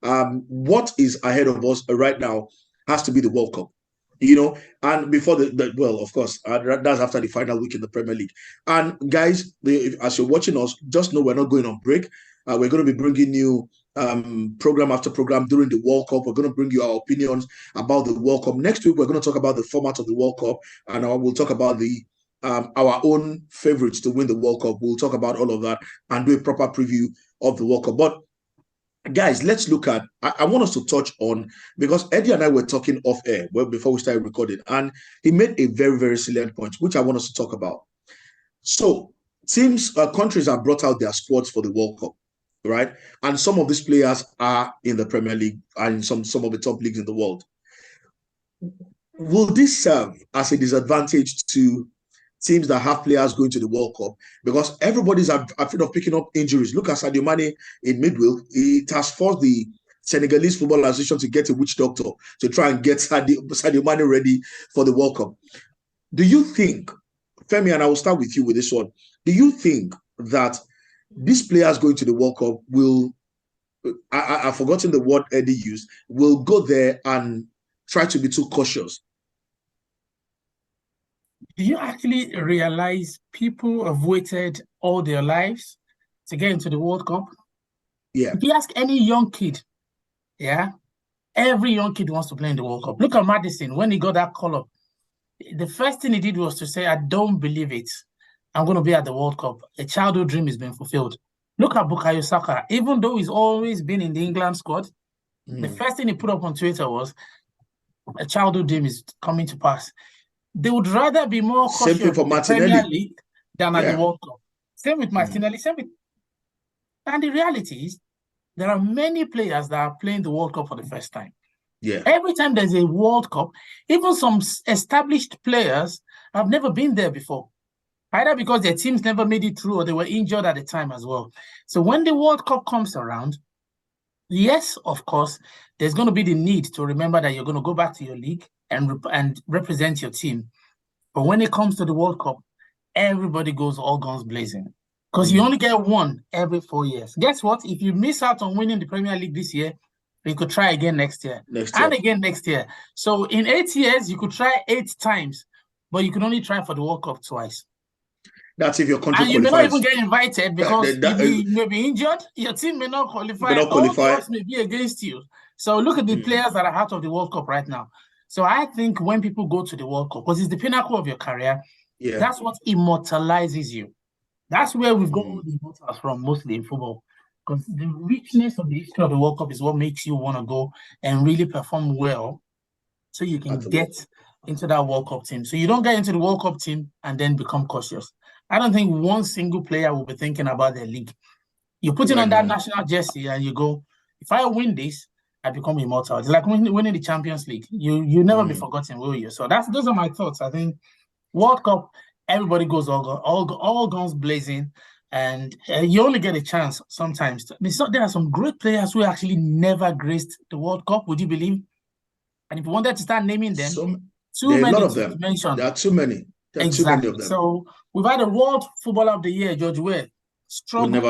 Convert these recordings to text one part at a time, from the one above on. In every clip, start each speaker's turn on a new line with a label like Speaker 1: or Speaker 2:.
Speaker 1: what is ahead of us right now has to be the World Cup. And before well, of course, that's after the final week in the Premier League. And guys, as you're watching us, just know we're not going on break. We're going to be bringing you program after program during the World Cup. We're going to bring you our opinions about the World Cup. Next week, we're going to talk about the format of the World Cup, and we'll talk about our own favorites to win the World Cup. We'll talk about all of that and do a proper preview of the World Cup. But guys, let's look at, I want us to touch on, because Eddie and I were talking off air before we started recording, and he made a very, very salient point, which I want us to talk about. So countries have brought out their squads for the World Cup, right? And some of these players are in the Premier League and some of the top leagues in the world. Will this serve as a disadvantage to teams that have players going to the World Cup? Because everybody's afraid of picking up injuries. Look at Sadio Mane in midweek. It has forced the Senegalese Football Association to get a witch doctor to try and get Sadio Mane ready for the World Cup. Do you think, Femi, and I will start with you with this one, do you think that these players going to the World Cup will, I've forgotten the word Eddie used, will go there and try to be too cautious?
Speaker 2: Do you actually realize people have waited all their lives to get into the World Cup?
Speaker 1: Yeah.
Speaker 2: If you ask any young kid, every young kid wants to play in the World Cup. Look at Madison. When he got that call up, the first thing he did was to say, I don't believe it. I'm going to be at the World Cup. A childhood dream has been fulfilled. Look at Bukayo Saka. Even though he's always been in the England squad, the first thing he put up on Twitter was, a childhood dream is coming to pass. They would rather be more cautious in the Premier League than at the World Cup. Same with Martinelli. And the reality is, there are many players that are playing the World Cup for the first time.
Speaker 1: Yeah.
Speaker 2: Every time there's a World Cup, even some established players have never been there before, either because their teams never made it through or they were injured at the time as well. So when the World Cup comes around, yes, of course, there's going to be the need to remember that you're going to go back to your league and represent your team. But when it comes to the World Cup, everybody goes all guns blazing, because you only get one every 4 years. Guess what? If you miss out on winning the Premier League this year, you could try again next year. And again next year. So in 8 years, you could try 8 times, but you can only try for the World Cup twice.
Speaker 1: That's if your country
Speaker 2: qualifies. And you may not even get invited because you may be injured. Your team may not qualify. All the odds may be against you. So look at the players that are out of the World Cup right now. So I think when people go to the World Cup, because it's the pinnacle of your career, that's what immortalizes you. That's where we've got all the immortals from, mostly in football. Because the richness of the history of the World Cup is what makes you want to go and really perform well so you can get into that World Cup team. So you don't get into the World Cup team and then become cautious. I don't think one single player will be thinking about their league. You put it on that national jersey and you go, if I win this, I become immortal. It's like winning the Champions League. You never be forgotten, will you? So those are my thoughts. I think World Cup, everybody goes all guns blazing, and you only get a chance sometimes. There are some great players who actually never graced the World Cup, would you believe? And if you wanted to start naming them, too many to mention.
Speaker 1: There are too many. There are too many of them.
Speaker 2: So we've had a World Footballer of the Year, George Weah. Struggle.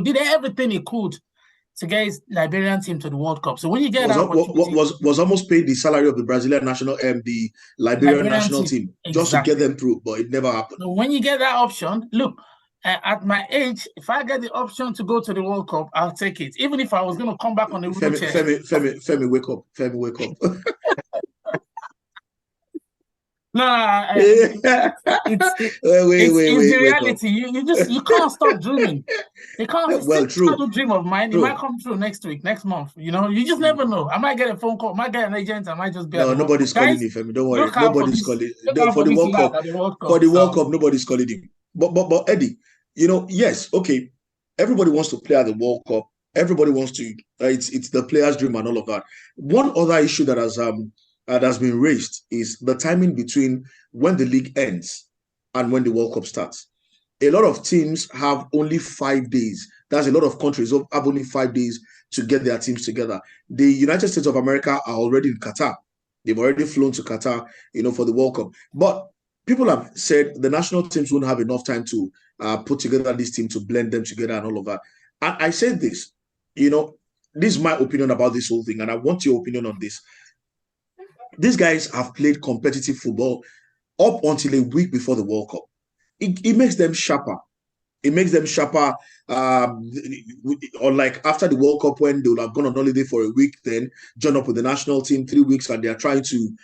Speaker 2: Did everything he could to get his Liberian team to the World Cup. So when you get
Speaker 1: was almost paid the salary of the Brazilian national the Liberian national team just to get them through, but it never happened.
Speaker 2: So when you get that option, look, at my age, if I get the option to go to the World Cup, I'll take it. Even if I was going to come back on the wheelchair.
Speaker 1: Femi, wake up. Femi, wake up.
Speaker 2: It's the reality. You can't stop dreaming. You can't stop dream of mine. It might come true next week, next month. You just never know. I might get a phone call, I might get an agent, I might just be
Speaker 1: nobody's calling you, Femi. Don't worry. Nobody's calling for the World Cup. For the World Cup, nobody's calling him. But Eddie, yes, okay. Everybody wants to play at the World Cup. Everybody wants to. It's the players' dream and all of that. One other issue that has been raised is the timing between when the league ends and when the World Cup starts. A lot of teams have only 5 days. That's a lot of countries have only 5 days to get their teams together. The United States of America are already in Qatar. They've already flown to Qatar, for the World Cup. But people have said the national teams won't have enough time to put together this team, to blend them together and all of that. And I said this, you know, this is my opinion about this whole thing, and I want your opinion on this. These guys have played competitive football up until a week before the World Cup. It makes them sharper. It makes them sharper. Or like after the World Cup, when they would have gone on holiday for a week, then join up with the national team 3 weeks, and they are trying to,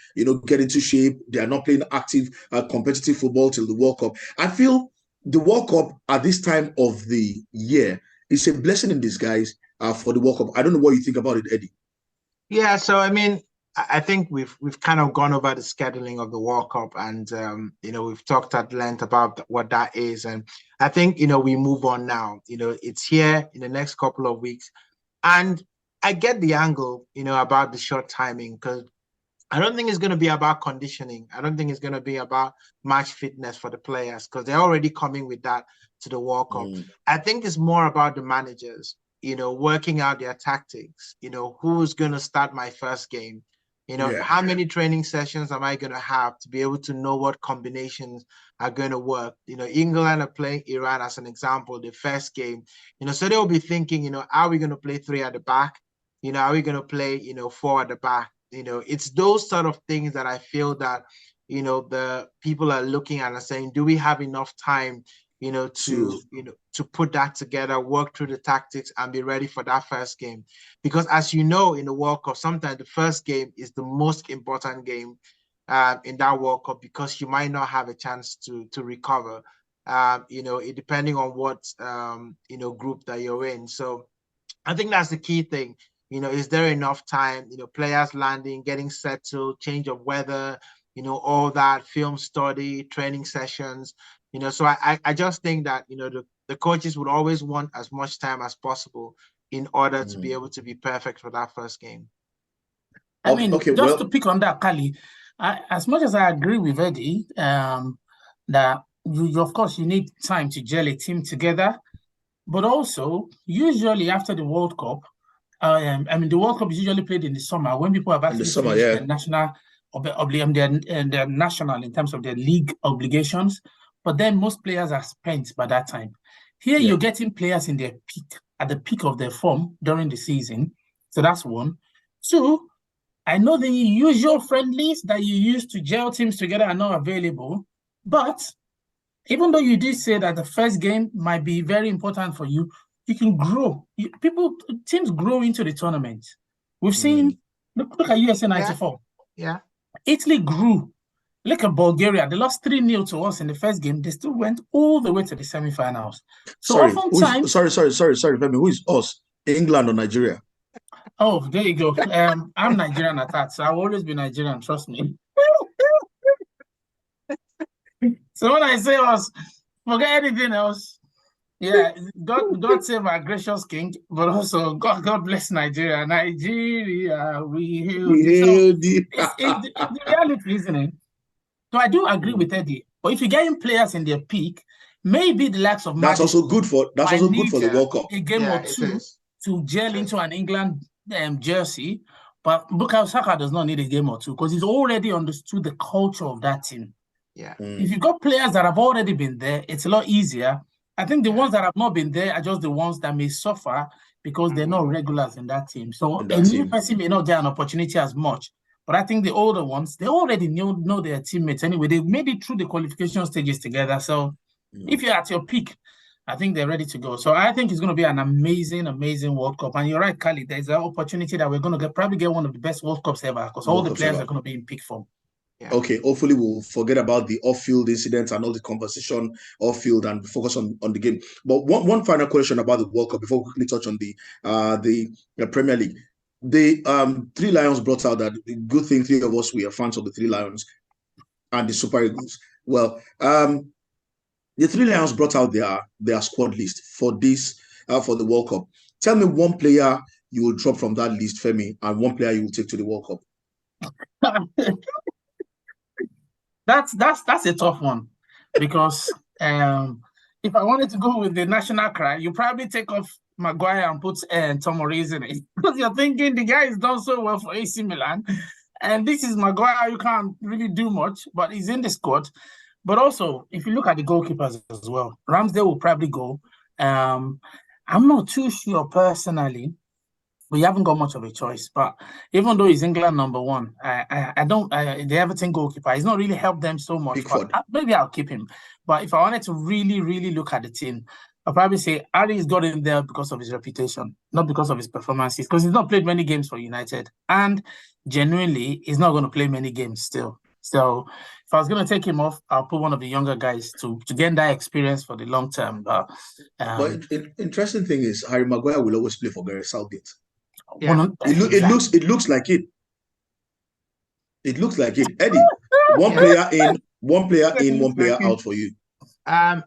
Speaker 1: get into shape. They are not playing active, competitive football till the World Cup. I feel the World Cup at this time of the year is a blessing in disguise for the World Cup. I don't know what you think about it, Eddie.
Speaker 3: Yeah, so I mean, I think we've kind of gone over the scheduling of the World Cup, and we've talked at length about what that is, and I think we move on now. It's here in the next couple of weeks, and I get the angle about the short timing, because I don't think it's going to be about conditioning. I don't think it's going to be about match fitness for the players, because they're already coming with that to the World Cup. I think it's more about the managers, working out their tactics. Who's going to start my first game? How many training sessions am I going to have to be able to know what combinations are going to work? England are playing Iran as an example, the first game. So they'll be thinking, are we going to play 3 at the back? Are we going to play, 4 at the back? It's those sort of things that I feel that, the people are looking at and saying, do we have enough time, to put that together, work through the tactics, and be ready for that first game? Because as you know, in the World Cup, sometimes the first game is the most important game in that World Cup, because you might not have a chance to recover, depending on what, group that you're in. So I think that's the key thing. Is there enough time, players landing, getting settled, change of weather, all that, film study, training sessions, so I just think that, the coaches would always want as much time as possible in order to be able to be perfect for that first game.
Speaker 2: I mean, to pick on that, Kali, as much as I agree with Eddie, that you of course, you need time to gel a team together, but also, usually after the World Cup, the World Cup is usually played in the summer when people have actually finished their national their national in terms of their league obligations. But then most players are spent by that time. Here you're getting players in their peak, at the peak of their form during the season. So that's one. Two, I know the usual friendlies that you use to gel teams together are not available. But even though you did say that the first game might be very important for you, you can grow. Teams grow into the tournament. We've seen, look at USA 94.
Speaker 3: Yeah.
Speaker 2: Italy grew. Look at Bulgaria. They lost 3-0 to us in the first game. They still went all the way to the semifinals. So
Speaker 1: sorry, Femi, who is us? England or Nigeria?
Speaker 2: Oh, there you go. I'm Nigerian at that, so I'll always be Nigerian, trust me. So when I say us, forget anything else. Yeah, God save our gracious king, but also God bless Nigeria. Nigeria, we hail thee. It's the reality, isn't it? So I do agree with Eddie. But if you're getting players in their peak, maybe the likes of
Speaker 1: that's also good for the World Cup.
Speaker 2: A game or two to gel into an England jersey. But Bukayo Saka does not need a game or two because he's already understood the culture of that team.
Speaker 3: Yeah.
Speaker 2: If you've got players that have already been there, it's a lot easier. I think the ones that have not been there are just the ones that may suffer because they're not regulars in that team. So a new person may not get an opportunity as much. But I think the older ones, they already know their teammates anyway. They made it through the qualification stages together. So if you're at your peak, I think they're ready to go. So I think it's going to be an amazing, amazing World Cup. And you're right, Kali, there's an opportunity that we're going to probably get one of the best World Cups ever because all the players are going to be in peak form.
Speaker 1: Yeah. Okay, hopefully we'll forget about the off-field incidents and all the conversation off-field and focus on the game. But one final question about the World Cup before we quickly touch on the Premier League. The Three Lions brought out that good thing. 3 of us, we are fans of the Three Lions and the Super Eagles. Well, the Three Lions brought out their squad list for for the World Cup. Tell me one player you will drop from that list, Femi, and one player you will take to the World Cup.
Speaker 2: That's a tough one because if I wanted to go with the national cry, you probably take off Maguire and put Tomori in it because you're thinking the guy has done so well for AC Milan, and this is Maguire. You can't really do much, but he's in the squad. But also, if you look at the goalkeepers as well, Ramsdale will probably go. I'm not too sure personally. We haven't got much of a choice, but even though he's England #1, I don't. The Everton goalkeeper, he's not really helped them so much.
Speaker 1: Pickford.
Speaker 2: But maybe I'll keep him. But if I wanted to really, really look at the team, I'll probably say Harry's got in there because of his reputation, not because of his performances, because he's not played many games for United, and genuinely, he's not going to play many games still. So if I was going to take him off, I'll put one of the younger guys to gain that experience for the long term. But
Speaker 1: interesting thing is Harry Maguire will always play for Gareth Southgate.
Speaker 2: Yeah.
Speaker 1: It looks like it. It looks like it. Eddie, one player in, one player out for you.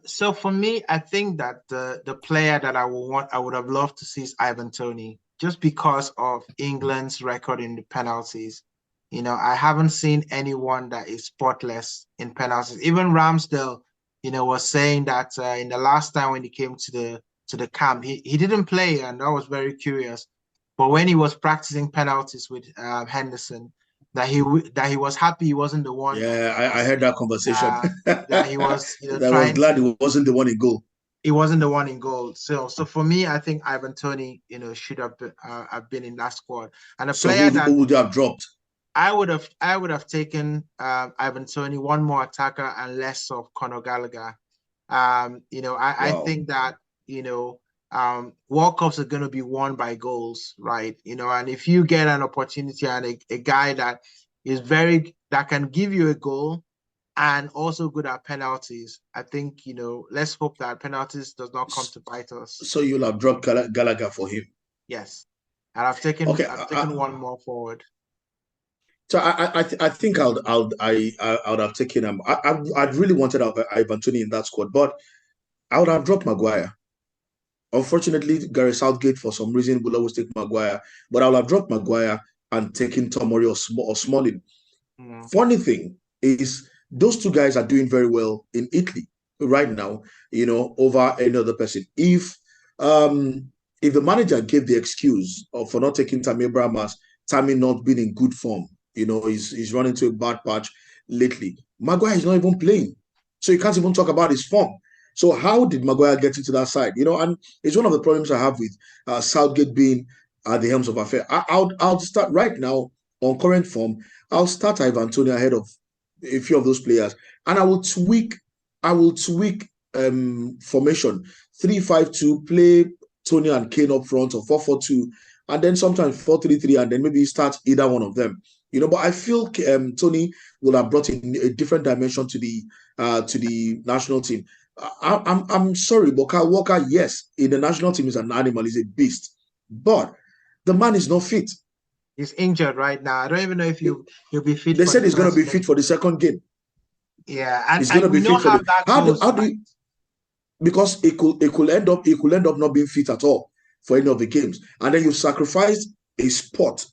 Speaker 3: So for me, I think that the player that I would have loved to see is Ivan Toney, just because of England's record in the penalties. You know, I haven't seen anyone that is spotless in penalties. Even Ramsdale, you know, was saying that in the last time when he came to the camp, he didn't play, and that was very curious. But when he was practicing penalties with Henderson, that he was happy he wasn't the one.
Speaker 1: Yeah, I heard that conversation.
Speaker 3: That he was, you know,
Speaker 1: that I was glad he wasn't the one in goal.
Speaker 3: He wasn't the one in goal. So for me, I think Ivan Toney, you know, should have been in that squad. And
Speaker 1: who would you have dropped?
Speaker 3: I would have taken Ivan Toney, one more attacker, and less of Conor Gallagher. You know, I think that, you know, World Cups are going to be won by goals, right? You know, and if you get an opportunity and a guy that can give you a goal and also good at penalties, I think, you know, let's hope that penalties does not come to bite us.
Speaker 1: So you'll have dropped Gallagher for him?
Speaker 3: Yes, and I've taken one more forward.
Speaker 1: So I think I would have taken him. I'd really wanted Ivan Toney in that squad, but I would have dropped Maguire. Unfortunately, Gareth Southgate, for some reason, will always take Maguire. But I would have dropped Maguire and taken Tomori or Smalling. Funny thing is, those two guys are doing very well in Italy right now, you know, over any other person. If the manager gave the excuse for not taking Tammy Abraham as Tammy not being in good form, you know, he's running to a bad patch lately, Maguire is not even playing. So you can't even talk about his form. So how did Maguire get into that side? You know, and it's one of the problems I have with Southgate being at the helms of affairs. I'll start right now on current form. I'll start Ivan Toney ahead of a few of those players, and I will tweak formation 3-5-2, play Toney and Kane up front, or 4-4-2, and then sometimes 4-3-3, and then maybe start either one of them. You know, but I feel Toney will have brought in a different dimension to the national team. I'm sorry, but Kyle Walker, yes, in the national team is an animal, he's a beast, but the man is not fit.
Speaker 3: He's injured right now. I don't even know if he'll be fit.
Speaker 1: They said he's going to be fit for the second game.
Speaker 3: Yeah, and
Speaker 1: he's going to be fit for the. How do you? Because it could end up not being fit at all for any of the games, and then you sacrificed a spot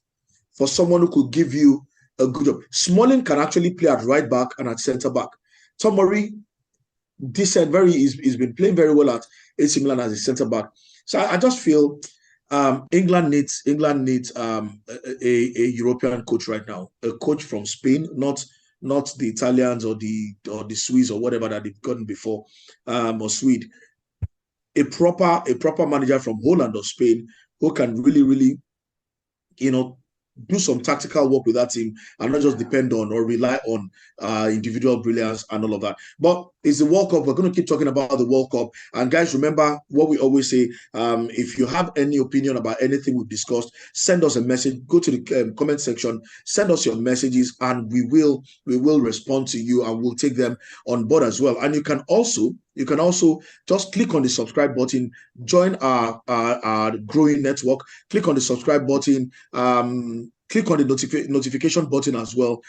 Speaker 1: for someone who could give you a good job. Smalling can actually play at right back and at centre back. Tomori, decent, he's been playing very well at AC Milan as a centre back. So I just feel England needs a European coach right now, a coach from Spain, not the Italians or the Swiss or whatever that they've gotten before, or Swede. A proper manager from Holland or Spain who can really, you know, do some tactical work with that team and not just depend on or rely on individual brilliance and all of that. But it's the World Cup. We're going to keep talking about the World Cup. And guys, remember what we always say. If you have any opinion about anything we've discussed, send us a message. Go to the comment section, send us your messages, and we will respond to you, and we'll take them on board as well. And you can also just click on the subscribe button, join our growing network, click on the subscribe button, click on the notification button as well.